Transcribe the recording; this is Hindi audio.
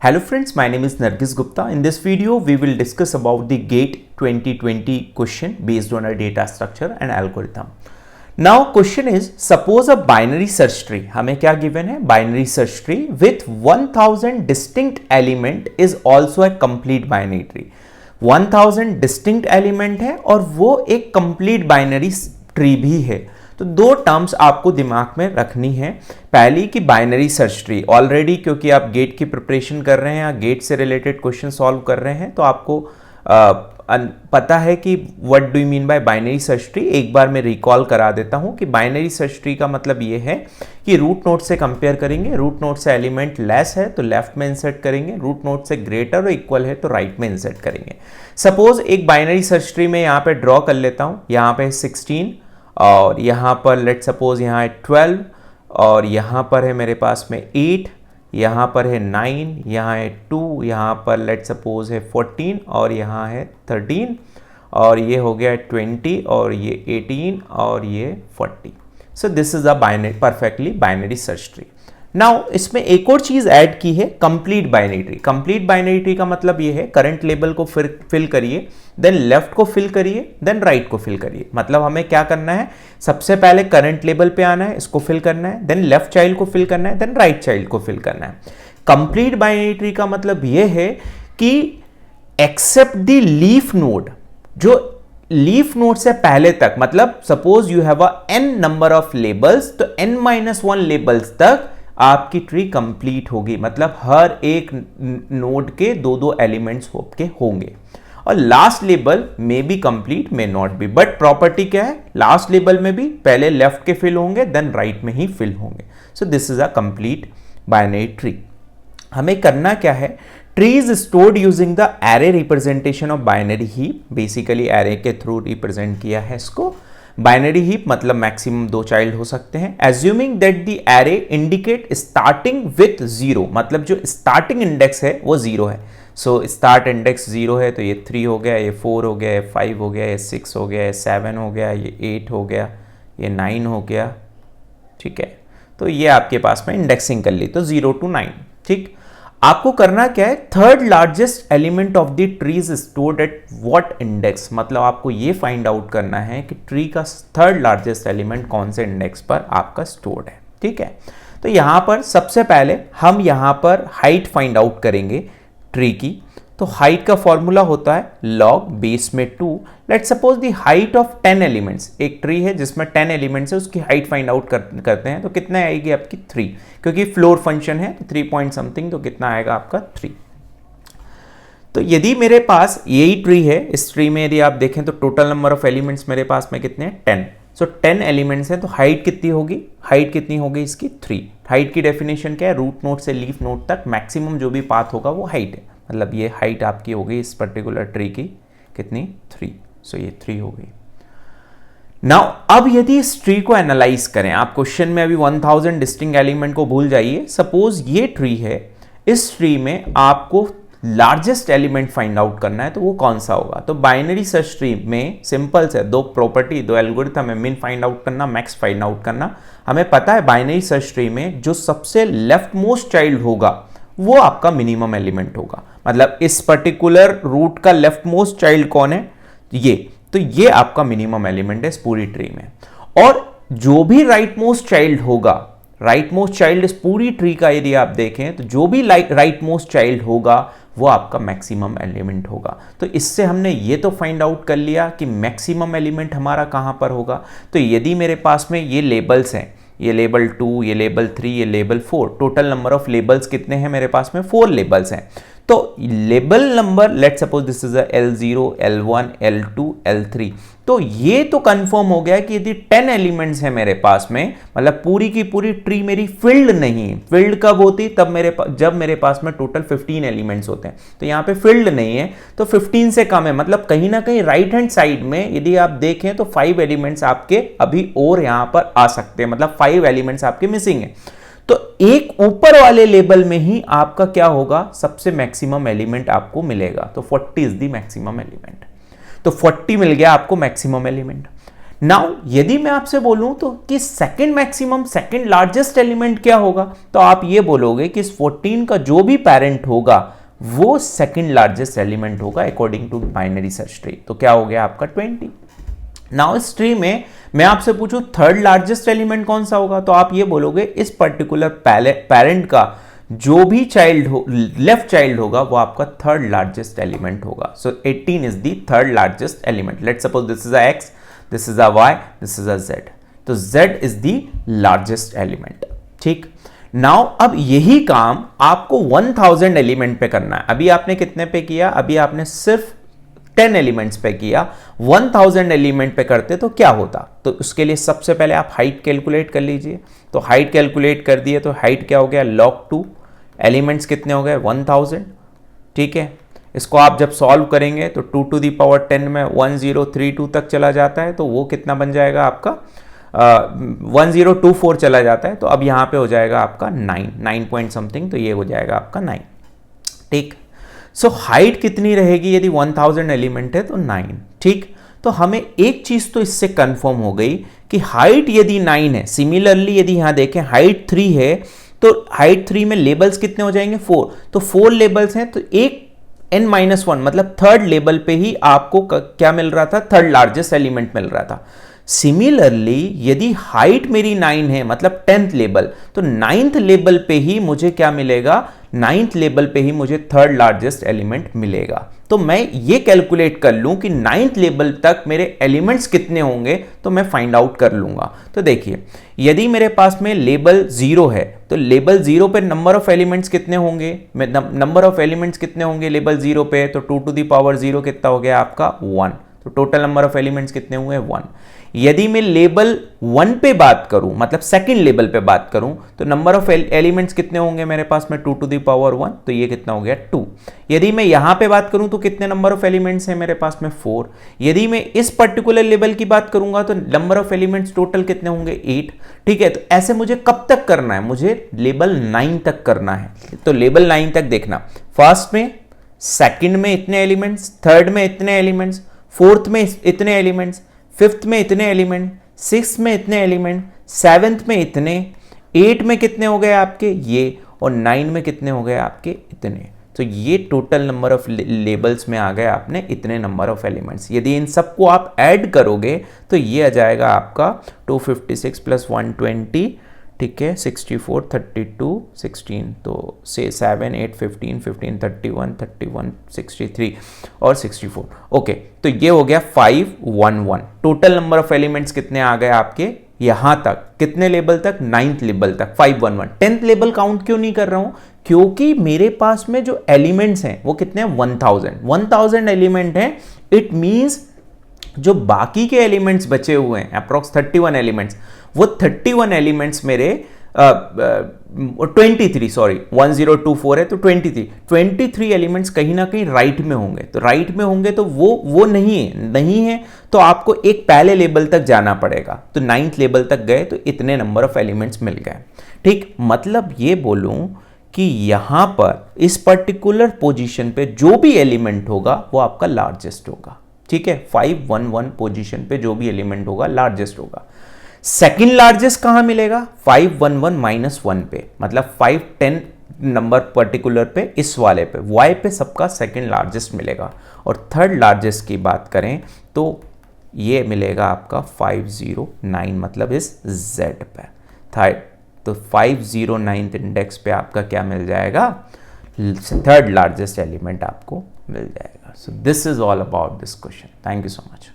Hello friends, my name is Nargis Gupta. In this video, we will discuss about the GATE 2020 question based on a data structure and algorithm. Now question is, suppose a binary search tree, हमें क्या given है? Binary search tree with 1000 distinct element is also a complete binary tree. 1000 distinct element है और वो एक complete binary tree भी है. तो दो टर्म्स आपको दिमाग में रखनी है. पहली कि बाइनरी सर्च ट्री, ऑलरेडी क्योंकि आप गेट की प्रिपरेशन कर रहे हैं या गेट से रिलेटेड क्वेश्चन सॉल्व कर रहे हैं तो आपको पता है कि what do you mean by binary search tree. एक बार मैं रिकॉल करा देता हूं कि बाइनरी सर्च ट्री का मतलब ये है कि रूट नोड से कंपेयर करेंगे. रूट नोड से एलिमेंट लेस है तो लेफ्ट में इंसर्ट करेंगे, रूट नोड से ग्रेटर और इक्वल है तो राइट में इंसर्ट करेंगे. सपोज एक बाइनरी सर्च ट्री में यहाँ पे ड्रॉ कर लेता हूँ. यहाँ पे 16 और यहाँ पर लेट सपोज यहाँ है 12 और यहाँ पर है मेरे पास में 8, यहाँ पर है 9, यहाँ है 2, यहाँ पर लेट सपोज है 14 और यहाँ है 13 और ये हो गया 20 और ये 18 और ये 40. So this is a binary, perfectly binary search tree. Now इसमें एक और चीज ऐड की है, complete binary tree. Complete binary tree का मतलब ये है करंट लेबल को फिल करिए, देन लेफ्ट को फिल करिए, देन राइट को फिल करिए. मतलब हमें क्या करना है, सबसे पहले करंट लेबल पे आना है, इसको फिल करना है, देन लेफ्ट चाइल्ड को फिल करना है, देन राइट चाइल्ड को फिल करना है. कंप्लीट बाइनरी ट्री का मतलब ये है कि एक्सेप्ट द लीफ नोड, जो लीफ नोड से पहले तक, मतलब suppose you have a n number of labels, तो n-1 लेबल्स तक आपकी ट्री कंप्लीट होगी. मतलब हर एक नोड के दो एलिमेंट्स के होंगे और लास्ट लेबल में भी कंप्लीट, में नॉट बी. बट प्रॉपर्टी क्या है, लास्ट लेबल में भी पहले लेफ्ट के फिल होंगे देन राइट में ही फिल होंगे. So this is a complete binary tree. हमें करना क्या है, tree is stored using the array representation of binary heap. Basically array के थ्रू रिप्रेजेंट किया है इसको. बाइनरी हीप मतलब मैक्सिमम 2 चाइल्ड हो सकते हैं. Assuming that the array indicate starting with 0, मतलब जो स्टार्टिंग इंडेक्स है वो 0 है. सो स्टार्ट इंडेक्स 0 है तो ये 3 हो गया, ये 4 हो गया, ये 5 हो गया, ये 6 हो गया, ये 7 हो गया, ये 8 हो गया, ये 9 हो गया. ठीक है, तो ये आपके पास में इंडेक्सिंग कर ली, तो 0 to 9. ठीक, आपको करना क्या है, third largest element of the tree is stored at what index. मतलब आपको ये फाइंड आउट करना है कि ट्री का थर्ड लार्जेस्ट एलिमेंट कौन से इंडेक्स पर आपका स्टोर्ड है. ठीक है, तो यहां पर सबसे पहले हम यहां पर हाइट फाइंड आउट करेंगे ट्री की. तो हाइट का फॉर्मूला होता है लॉग बेस में 2. Let suppose the height of 10 elements. एक ट्री है जिसमें 10 एलिमेंट्स है, उसकी हाइट फाइंड आउट करते हैं तो कितना आएगी आपकी 3, क्योंकि फ्लोर फंक्शन है तो 3 पॉइंट समथिंग, तो कितना आएगा आपका 3. तो यदि मेरे पास यही ट्री है, इस ट्री में यदि आप देखें तो टोटल नंबर ऑफ एलिमेंट्स मेरे पास में कितने हैं, 10. सो 10 एलिमेंट्स हैं तो हाइट कितनी होगी, हाइट कितनी होगी इसकी 3. हाइट की डेफिनेशन क्या है, रूट नोड से लीफ नोड तक मैक्सिमम जो भी पाथ होगा वो हाइट है. मतलब ये हाइट आपकी हो गई इस पर्टिकुलर ट्री की कितनी, 3. सो ये 3 हो गई. नाउ अब यदि इस ट्री को एनालाइज करें, आप क्वेश्चन में अभी 1000 डिस्टिंक्ट एलिमेंट को भूल जाइए. सपोज ये ट्री है, इस ट्री में आपको लार्जेस्ट एलिमेंट फाइंड आउट करना है तो वो कौन सा होगा. तो बाइनरी सर्च ट्री में सिंपल से दो प्रॉपर्टी, दो एल्गोरिथम है, मिन फाइंड आउट करना, मैक्स फाइंड आउट करना. हमें पता है बाइनरी सर्च ट्री में जो सबसे लेफ्ट मोस्ट चाइल्ड होगा वो आपका मिनिमम एलिमेंट होगा. मतलब इस पर्टिकुलर रूट का लेफ्ट मोस्ट चाइल्ड कौन है, ये, तो ये आपका मिनिमम एलिमेंट है इस पूरी ट्री में. और जो भी राइट मोस्ट चाइल्ड होगा, राइट मोस्ट चाइल्ड इस पूरी ट्री का यदि आप देखें तो जो भी राइट मोस्ट चाइल्ड होगा वो आपका मैक्सिमम एलिमेंट होगा. तो इससे हमने ये तो फाइंड आउट कर लिया कि मैक्सिमम एलिमेंट हमारा कहां पर होगा. तो यदि मेरे पास में ये लेबल्स हैं, ये लेबल 2, ये लेबल 3, ये label 4, total number of labels कितने हैं मेरे पास में, 4 लेबल्स हैं. तो label number let suppose this is L0, L1, L2, L3. तो ये तो कंफर्म हो गया कि यदि 10 एलिमेंट्स हैं मेरे पास में, मतलब पूरी की पूरी ट्री मेरी फिल्ड नहीं है. फिल्ड कब होती, तब जब मेरे पास में टोटल 15 एलिमेंट्स होते हैं. तो यहाँ पे फिल्ड नहीं है तो 15 से कम है. मतलब कहीं ना कहीं राइट हैंड साइड में यदि आप देखें तो 5 एलिमेंट्स आपके अभी और यहां पर आ सकते हैं. मतलब 5 एलिमेंट्स आपके मिसिंग है. तो एक ऊपर वाले लेबल में ही आपका क्या होगा, सबसे मैक्सिमम एलिमेंट आपको मिलेगा. तो 40 इज द मैक्सिमम एलिमेंट. तो 40 मिल गया आपको मैक्सिमम एलिमेंट. नाउ यदि मैं आपसे बोलूं तो कि second maximum second largest element क्या होगा, तो आप ये बोलोगे कि इस 14 का जो भी पेरेंट होगा वो सेकंड लार्जेस्ट एलिमेंट होगा according to binary search tree. तो क्या हो गया आपका 20। नाउ इस ट्री में मैं आपसे पूछूं थर्ड लार्जेस्ट एलिमेंट कौन सा होगा, तो आप ये बोलोगे इस पर्टिकुलर पेरेंट का जो भी चाइल्ड हो लेफ्ट चाइल्ड होगा वो आपका थर्ड लार्जेस्ट एलिमेंट होगा। सो 18 is the third largest element. Let's suppose this is a x, this is a y, this is a z, तो z is the largest element. ठीक, नाउ अब यही काम आपको 1000 एलिमेंट पे करना है। अभी आपने कितने पे किया, अभी आपने सिर्फ 10 एलिमेंट्स पे किया। 1000 एलिमेंट पे करते तो क्या होता, तो उसके लिए सबसे पहले आप हाइट कैलकुलेट कर लीजिए। तो हाइट कैलकुलेट कर दिए तो हाइट क्या हो गया log 2, एलिमेंट्स कितने हो गए 1000। ठीक है, इसको आप जब सॉल्व करेंगे तो 2 टू दी पावर 10 में 1032 तक चला जाता है, तो वो कितना बन जाएगा आपका 1024 चला जाता है। तो अब यहाँ पे हो जाएगा आपका 9 पॉइंट समथिंग, तो ये हो जाएगा आपका 9। ठीक, सो हाइट कितनी रहेगी यदि 1000 एलिमेंट है तो 9। ठीक, तो हमें एक चीज तो इससे कंफर्म हो गई कि हाइट यदि 9 है, सिमिलरली यदि यहां देखें हाइट 3 है, तो हाइट 3 में लेबल्स कितने हो जाएंगे 4, तो 4 लेबल्स हैं, तो एक n-1 मतलब थर्ड लेबल पे ही आपको क्या मिल रहा था, थर्ड लार्जेस्ट एलिमेंट मिल रहा था। सिमिलरली यदि हाइट मेरी 9 है मतलब 10th लेबल, तो 9th लेबल पे ही मुझे क्या मिलेगा, 9th लेबल पे ही मुझे थर्ड लार्जेस्ट एलिमेंट मिलेगा। तो मैं ये कैलकुलेट कर लूं कि 9th लेबल तक मेरे एलिमेंट्स कितने होंगे, तो मैं फाइंड आउट कर लूंगा। तो देखिए यदि मेरे पास में लेबल 0 है, तो लेबल 0 पे नंबर ऑफ एलिमेंट्स कितने होंगे, नंबर ऑफ एलिमेंट्स कितने होंगे लेबल 0 पे, तो 2 टू दी पावर 0 कितना हो गया आपका 1, तो टोटल नंबर ऑफ एलिमेंट्स कितने हुए 1। यदि मैं लेबल 1 पे बात करूं मतलब सेकंड लेबल पे बात करूं, तो नंबर ऑफ एलिमेंट्स कितने होंगे मेरे पास में 2 टू दी पावर 1, तो ये कितना हो गया 2। यदि मैं यहां पे बात करूं तो कितने नंबर ऑफ एलिमेंट्स हैं मेरे पास में 4। यदि मैं इस पर्टिकुलर लेवल की बात करूंगा तो नंबर ऑफ एलिमेंट्स टोटल कितने होंगे 8। ठीक है, तो ऐसे मुझे कब तक करना है, मुझे लेबल 9 तक करना है। तो लेबल 9 तक देखना, फर्स्ट में, सेकंड में इतने एलिमेंट्स, थर्ड में इतने एलिमेंट्स, फोर्थ में इतने एलिमेंट्स, फिफ्थ में इतने एलिमेंट, सिक्स्थ में इतने एलिमेंट, सेवेंथ में इतने, 8 में कितने हो गए आपके ये, और 9 में कितने हो गए आपके इतने। तो ये टोटल नंबर ऑफ लेबल्स में आ गए आपने इतने नंबर ऑफ एलिमेंट्स। यदि इन सबको आप ऐड करोगे तो ये आ जाएगा आपका 256 प्लस 120, ठीक है 64 32 16, तो से 7 8 15 15 31 31 63 और 64। ओके, तो ये हो गया 511। टोटल नंबर ऑफ एलिमेंट्स कितने आ गए आपके यहां तक, कितने लेवल तक, 9th लेवल तक 511। 10th लेवल काउंट क्यों नहीं कर रहा हूं, क्योंकि मेरे पास में जो एलिमेंट्स हैं वो कितने हैं 1000 एलिमेंट हैं। इट मींस जो बाकी के एलिमेंट्स बचे हुए हैं अप्रोक्स 31 एलिमेंट्स, वो 31 एलिमेंट्स मेरे 23 सॉरी 1024 है तो 23 एलिमेंट्स कहीं ना कहीं राइट में होंगे। तो राइट में होंगे तो वो नहीं है तो आपको एक पहले लेवल तक जाना पड़ेगा। तो 9th लेवल तक गए तो इतने नंबर ऑफ एलिमेंट्स मिल गए। ठीक, मतलब ये बोलूं कि यहां पर इस पर्टिकुलर पोजीशन पे जो भी एलिमेंट होगा वो आपका लार्जेस्ट होगा। ठीक है, 511 पोजीशन पे जो भी एलिमेंट होगा लार्जेस्ट होगा। सेकंड लार्जेस्ट कहां मिलेगा, 511 -1 पे, मतलब 510 नंबर पर्टिकुलर पे इस वाले पे y पे सबका सेकंड लार्जेस्ट मिलेगा। और थर्ड लार्जेस्ट की बात करें तो ये मिलेगा आपका 509, मतलब इस z पे थर्ड। तो 509 इंडेक्स पे आपका क्या मिल जाएगा, थर्ड लार्जेस्ट एलिमेंट आपको मिल जाएगा। So this is all about this question. Thank you so much.